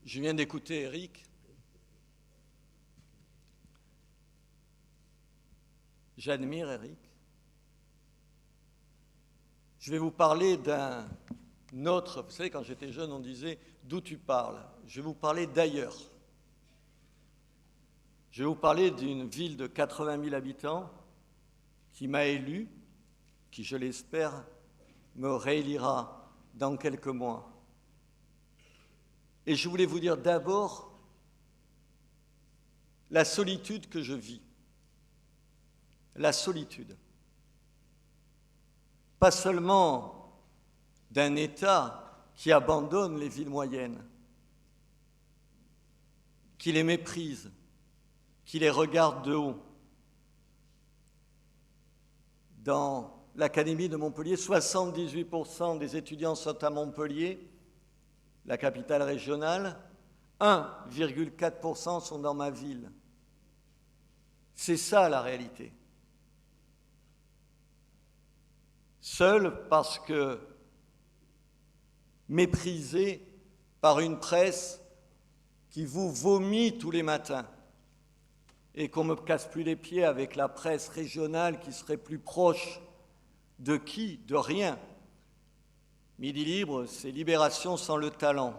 Je viens d'écouter Eric. J'admire Eric. Je vais vous parler d'un autre. Vous savez, quand j'étais jeune, on disait « d'où tu parles ?» Je vais vous parler d'ailleurs. Je vais vous parler d'une ville de 80 000 habitants qui m'a élu, qui, je l'espère, me réélira dans quelques mois. Et je voulais vous dire d'abord la solitude que je vis. La solitude. Pas seulement d'un État qui abandonne les villes moyennes, qui les méprise, qui les regarde de haut. Dans l'Académie de Montpellier, 78% des étudiants sont à Montpellier, la capitale régionale, 1,4% sont dans ma ville. C'est ça la réalité. Seul parce que méprisé par une presse qui vous vomit tous les matins et qu'on ne me casse plus les pieds avec la presse régionale qui serait plus proche de qui? De rien. Midi Libre, c'est Libération sans le talent.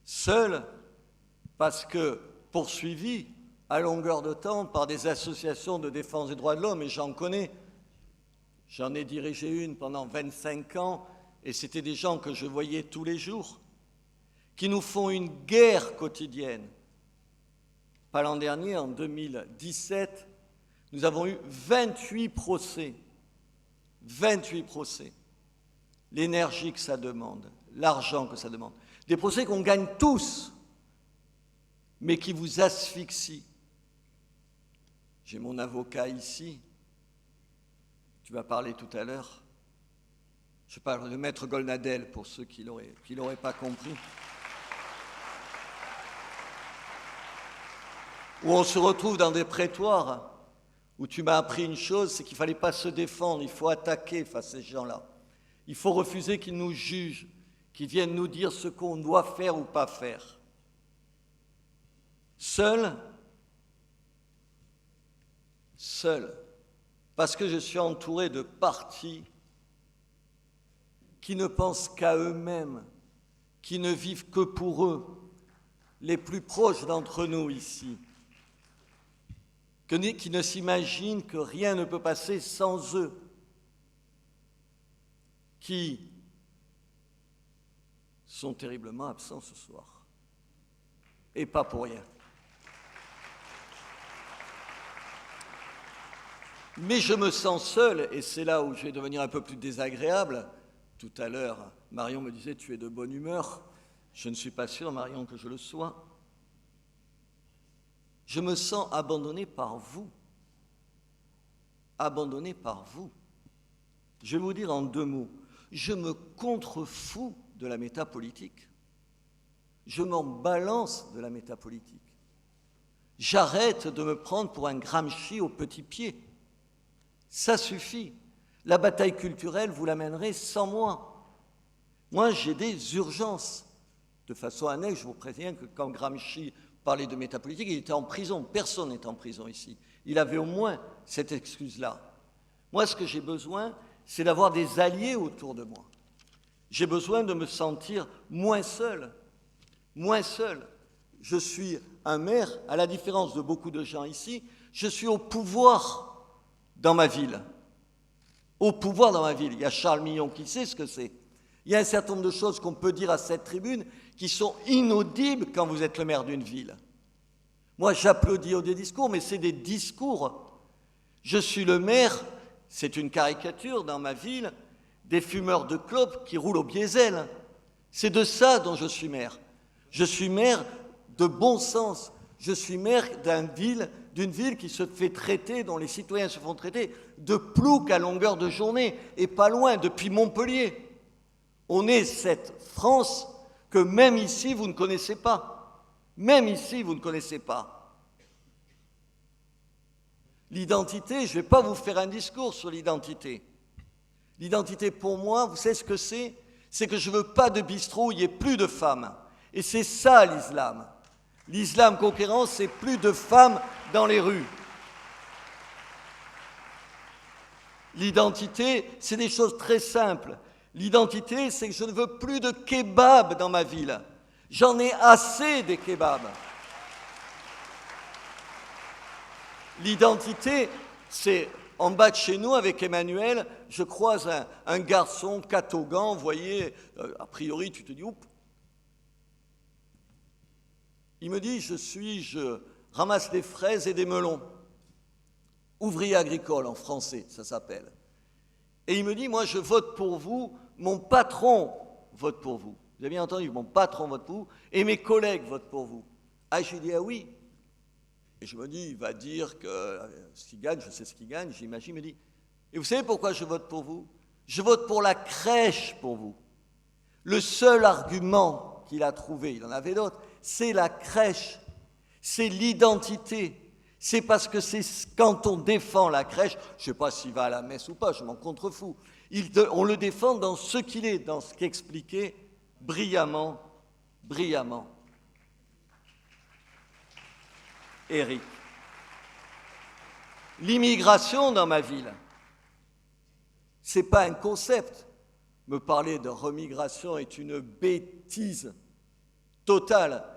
Seul parce que poursuivi à longueur de temps par des associations de défense des droits de l'homme, et j'en connais, j'en ai dirigé une pendant 25 ans, et c'était des gens que je voyais tous les jours, qui nous font une guerre quotidienne. Pas l'an dernier, en 2017, nous avons eu 28 procès. 28 procès. L'énergie que ça demande, l'argent que ça demande. Des procès qu'on gagne tous, mais qui vous asphyxient. J'ai mon avocat ici. Tu vas parler tout à l'heure. Je parle de Maître Golnadel, pour ceux qui l'auraient pas compris. Où on se retrouve dans des prétoires, où tu m'as appris une chose, c'est qu'il ne fallait pas se défendre, il faut attaquer face à ces gens-là. Il faut refuser qu'ils nous jugent, qu'ils viennent nous dire ce qu'on doit faire ou pas faire. Seul, parce que je suis entouré de partis qui ne pensent qu'à eux-mêmes, qui ne vivent que pour eux, les plus proches d'entre nous ici, qui ne s'imaginent que rien ne peut passer sans eux, qui sont terriblement absents ce soir. Et pas pour rien. Mais je me sens seul, et c'est là où je vais devenir un peu plus désagréable. Tout à l'heure, Marion me disait « tu es de bonne humeur ». Je ne suis pas sûr, Marion, que je le sois. Je me sens abandonné par vous. Abandonné par vous. Je vais vous dire en 2 mots. Je me contrefous de la métapolitique. Je m'en balance de la métapolitique. J'arrête de me prendre pour un Gramsci au petit pied. Ça suffit. La bataille culturelle, vous la mènerez sans moi. Moi, j'ai des urgences. De façon annexe, je vous préviens que quand Gramsci parlait de métapolitique, il était en prison. Personne n'est en prison ici. Il avait au moins cette excuse-là. Moi, ce que j'ai besoin, c'est d'avoir des alliés autour de moi. J'ai besoin de me sentir moins seul. Moins seul. Je suis un maire, à la différence de beaucoup de gens ici, je suis au pouvoir dans ma ville. Au pouvoir dans ma ville. Il y a Charles Millon qui sait ce que c'est. Il y a un certain nombre de choses qu'on peut dire à cette tribune qui sont inaudibles quand vous êtes le maire d'une ville. Moi, j'applaudis des discours, mais c'est des discours. Je suis le maire, c'est une caricature dans ma ville, des fumeurs de clopes qui roulent au diesel. C'est de ça dont je suis maire. Je suis maire de bon sens. Je suis maire d'une ville qui se fait traiter, dont les citoyens se font traiter de plouc à longueur de journée, et pas loin, depuis Montpellier. On est cette France que même ici, vous ne connaissez pas. Même ici, vous ne connaissez pas. L'identité, je ne vais pas vous faire un discours sur l'identité. L'identité, pour moi, vous savez ce que c'est? C'est que je ne veux pas de bistrot où il n'y ait plus de femmes. Et c'est ça l'islam. L'islam conquérant, c'est plus de femmes dans les rues. L'identité, c'est des choses très simples. L'identité, c'est que je ne veux plus de kebabs dans ma ville. J'en ai assez des kebabs. L'identité, c'est en bas de chez nous, avec Emmanuel, je croise un garçon catogan, vous voyez, a priori, tu te dis, oups. Il me dit, je ramasse des fraises et des melons. Ouvrier agricole en français, ça s'appelle. Et il me dit, moi je vote pour vous, mon patron vote pour vous. Vous avez bien entendu, mon patron vote pour vous, et mes collègues votent pour vous. Ah, je lui dis, ah oui. Et je me dis, il va dire que ce qu'il gagne, je sais ce qu'il gagne, j'imagine, il me dit, et vous savez pourquoi je vote pour vous? Je vote pour la crèche pour vous. Le seul argument qu'il a trouvé, il en avait d'autres, c'est la crèche, c'est l'identité. C'est parce que c'est quand on défend la crèche, je ne sais pas s'il va à la messe ou pas, je m'en contrefous, on le défend dans ce qu'il est, dans ce qu'expliquait brillamment Éric. L'immigration dans ma ville, ce n'est pas un concept. Me parler de remigration est une bêtise totale.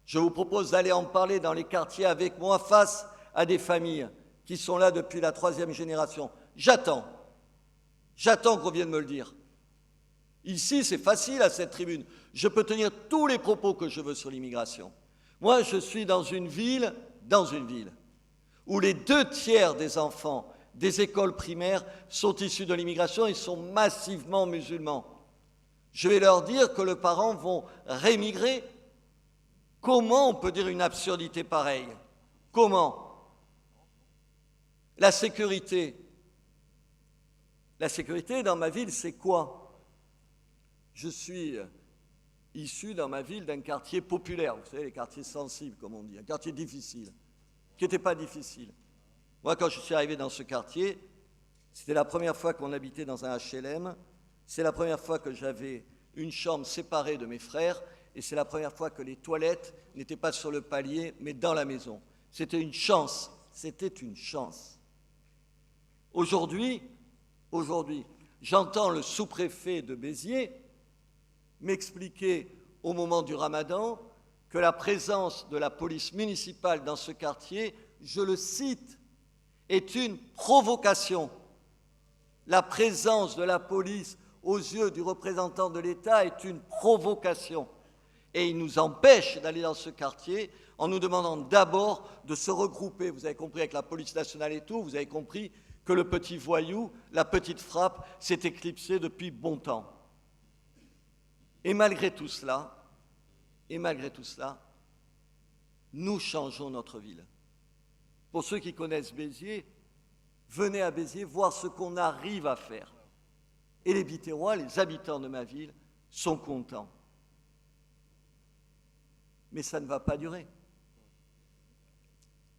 Je vous propose d'aller en parler dans les quartiers avec moi face à des familles qui sont là depuis la 3e génération. J'attends qu'on vienne me le dire. Ici, c'est facile à cette tribune. Je peux tenir tous les propos que je veux sur l'immigration. Moi, je suis dans une ville où les 2/3 des enfants des écoles primaires sont issus de l'immigration et sont massivement musulmans. Je vais leur dire que leurs parents vont rémigrer. Comment on peut dire une absurdité pareille? Comment? La sécurité dans ma ville, c'est quoi? Je suis issu dans ma ville d'un quartier populaire, vous savez, les quartiers sensibles, comme on dit, un quartier difficile, qui n'était pas difficile. Moi, quand je suis arrivé dans ce quartier, c'était la première fois qu'on habitait dans un HLM, c'est la première fois que j'avais une chambre séparée de mes frères, et c'est la première fois que les toilettes n'étaient pas sur le palier, mais dans la maison. C'était une chance. Aujourd'hui, j'entends le sous-préfet de Béziers m'expliquer au moment du Ramadan que la présence de la police municipale dans ce quartier, je le cite, est une provocation. La présence de la police aux yeux du représentant de l'État est une provocation. Et il nous empêche d'aller dans ce quartier en nous demandant d'abord de se regrouper. Vous avez compris avec la police nationale et tout, vous avez compris que le petit voyou, la petite frappe, s'est éclipsé depuis bon temps. Et malgré tout cela, nous changeons notre ville. Pour ceux qui connaissent Béziers, venez à Béziers voir ce qu'on arrive à faire. Et les Biterrois, les habitants de ma ville, sont contents. Mais ça ne va pas durer.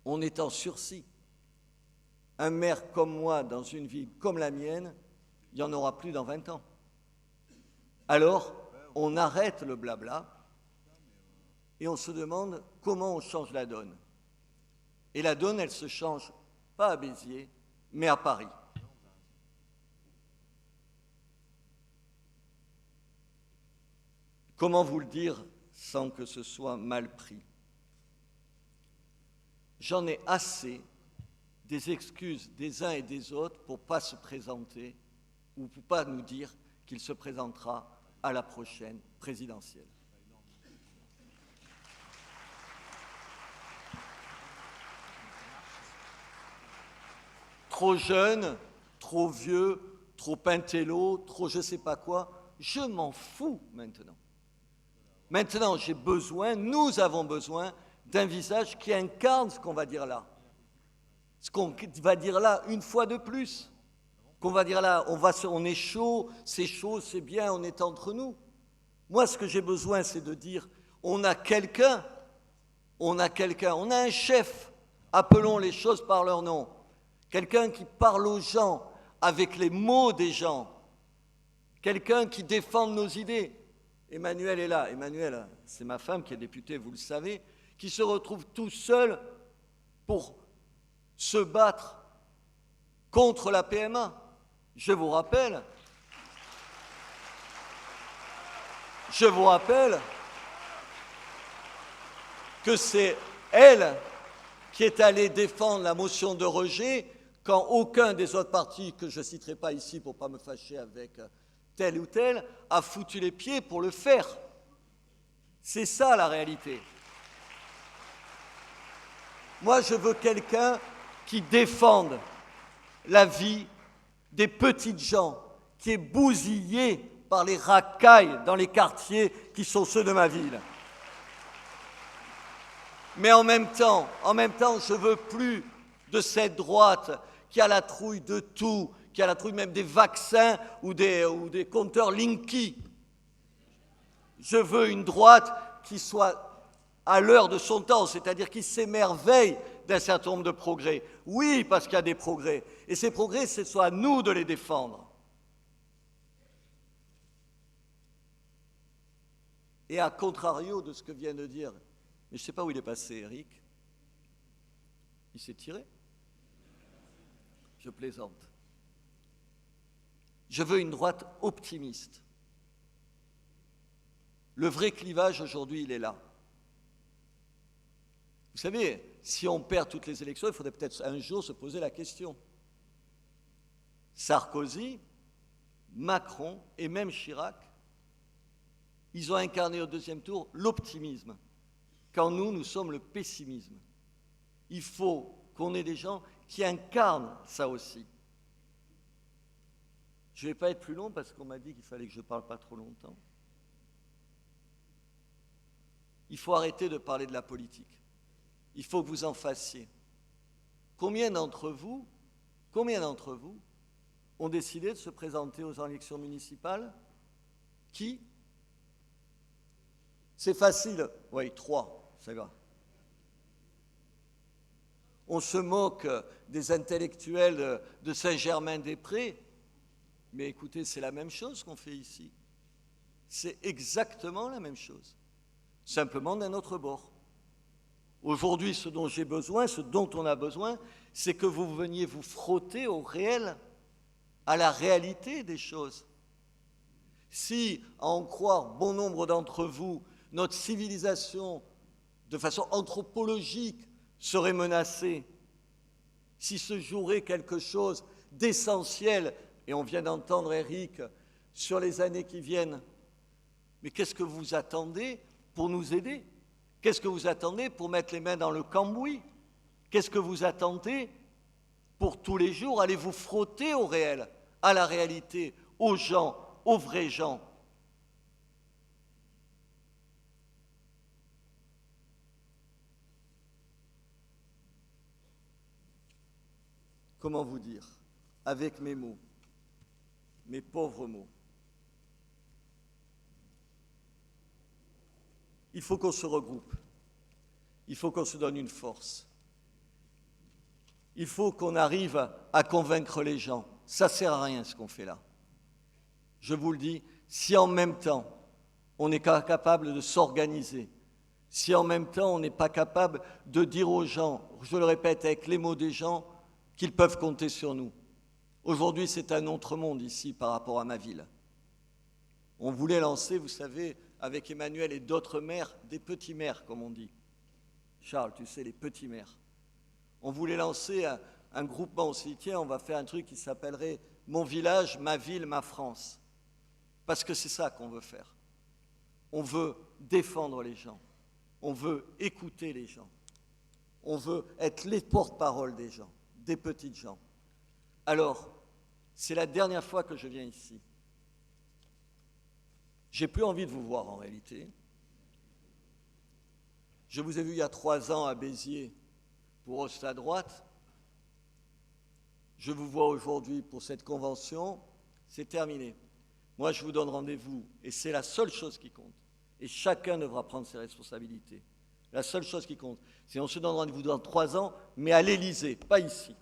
On est en sursis. Un maire comme moi, dans une ville comme la mienne, il n'y en aura plus dans 20 ans. Alors, on arrête le blabla et on se demande comment on change la donne. Et la donne, elle se change pas à Béziers, mais à Paris. Comment vous le dire sans que ce soit mal pris? J'en ai assez des excuses des uns et des autres pour ne pas se présenter ou pour ne pas nous dire qu'il se présentera à la prochaine présidentielle. Trop jeune, trop vieux, trop intello, trop je ne sais pas quoi, je m'en fous maintenant. Maintenant, nous avons besoin d'un visage qui incarne ce qu'on va dire là. Ce qu'on va dire là une fois de plus. Qu'on va dire là, on est chaud, c'est bien, on est entre nous. Moi, ce que j'ai besoin, c'est de dire, on a quelqu'un, on a un chef, appelons les choses par leur nom. quelqu'un qui parle aux gens avec les mots des gens, quelqu'un qui défend nos idées. Emmanuel est là. Emmanuel, c'est ma femme qui est députée, vous le savez, qui se retrouve tout seul pour se battre contre la PMA. Je vous rappelle que c'est elle qui est allée défendre la motion de rejet quand aucun des autres partis, que je ne citerai pas ici pour ne pas me fâcher avec tel ou tel, a foutu les pieds pour le faire. C'est ça la réalité. Moi, je veux quelqu'un qui défende la vie des petites gens, qui est bousillé par les racailles dans les quartiers qui sont ceux de ma ville. Mais en même temps, je ne veux plus de cette droite qui a la trouille de tout, qui a la trouille même des vaccins ou des compteurs Linky. Je veux une droite qui soit à l'heure de son temps, c'est-à-dire qui s'émerveille d'un certain nombre de progrès. Oui, parce qu'il y a des progrès. Et ces progrès, ce soit à nous de les défendre. Et à contrario de ce que vient de dire, mais je ne sais pas où il est passé, Eric. Il s'est tiré. Je plaisante. Je veux une droite optimiste. Le vrai clivage aujourd'hui, il est là. Vous savez, si on perd toutes les élections, il faudrait peut-être un jour se poser la question. Sarkozy, Macron et même Chirac, ils ont incarné au deuxième tour l'optimisme, quand nous sommes le pessimisme. Il faut qu'on ait des gens qui incarnent ça aussi. Je ne vais pas être plus long parce qu'on m'a dit qu'il fallait que je ne parle pas trop longtemps. Il faut arrêter de parler de la politique. Il faut que vous en fassiez. Combien d'entre vous ont décidé de se présenter aux élections municipales? Qui? C'est facile. Oui, 3, ça va. On se moque des intellectuels de Saint-Germain-des-Prés, mais écoutez, c'est la même chose qu'on fait ici. C'est exactement la même chose, simplement d'un autre bord. Aujourd'hui, ce dont j'ai besoin, ce dont on a besoin, c'est que vous veniez vous frotter au réel, à la réalité des choses. Si, à en croire bon nombre d'entre vous, notre civilisation, de façon anthropologique, serait menacée, si se jouerait quelque chose d'essentiel, et on vient d'entendre Eric, sur les années qui viennent, mais qu'est-ce que vous attendez pour nous aider? Qu'est-ce que vous attendez pour mettre les mains dans le cambouis? Qu'est-ce que vous attendez pour tous les jours aller vous frotter au réel, à la réalité, aux gens, aux vrais gens? Comment vous dire, avec mes mots, mes pauvres mots? Il faut qu'on se regroupe, il faut qu'on se donne une force, il faut qu'on arrive à convaincre les gens. Ça ne sert à rien ce qu'on fait là. Je vous le dis, si en même temps on n'est pas capable de s'organiser, si en même temps on n'est pas capable de dire aux gens, je le répète avec les mots des gens, qu'ils peuvent compter sur nous. Aujourd'hui, c'est un autre monde ici par rapport à ma ville. On voulait lancer, vous savez, avec Emmanuel et d'autres maires, des petits maires, comme on dit. Charles, tu sais, les petits maires. On voulait lancer un groupement, on s'est dit, tiens, on va faire un truc qui s'appellerait « Mon village, ma ville, ma France ». Parce que c'est ça qu'on veut faire. On veut défendre les gens. On veut écouter les gens. On veut être les porte-parole des gens, des petites gens. Alors, c'est la dernière fois que je viens ici. J'ai plus envie de vous voir en réalité. Je vous ai vu il y a 3 ans à Béziers pour Hoste à droite. Je vous vois aujourd'hui pour cette convention. C'est terminé. Moi, je vous donne rendez-vous et c'est la seule chose qui compte. Et chacun devra prendre ses responsabilités. La seule chose qui compte, c'est qu'on se donne rendez-vous dans 3 ans, mais à l'Élysée, pas ici.